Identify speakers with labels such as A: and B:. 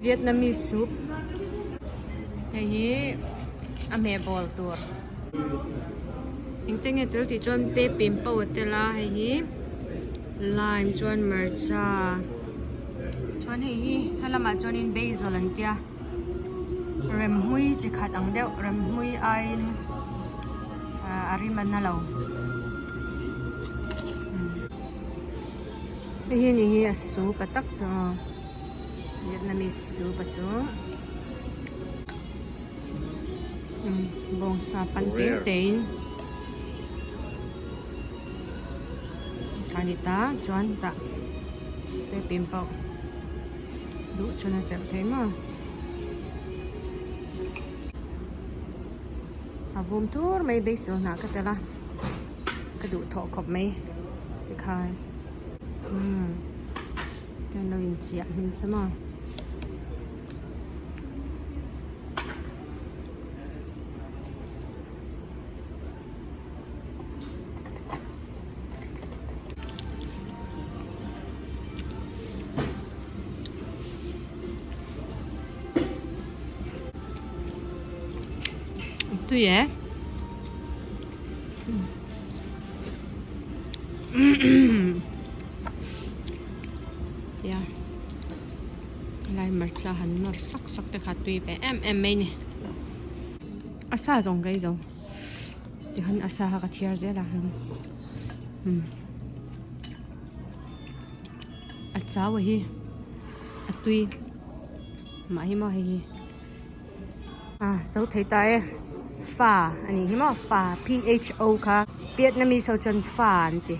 A: Vietnamese soup. Hei a me bol tur. Ingting e tel ti chuan pe pim pawh tela hei lime chuan marcha. Chuan hei halama chuan in basil an tia. Rem hmuh chi khat ang deuh rem hmuh eiin arim an na lo. Hei ni hi a soup atak chu. Vietnamese soup chu. Bong sa pan tein. Kanita chuan ta. Pe pim pawh. Du chuan a tel thei ma. Avum tur mai basil na ka tela. Ka du tho khawp mai. Ti khai. Cái nó in chia mình xem mà tùy é yeah. Lai marcha han nor sak sak te kha tui pe em mai ni asa jong gai jong ti han asa ha ka thiar je la han a chaw hi a tui ma hi ma hi zo thei ta e fa ani hi ma fa pho kha Vietnamese so chan fa an ti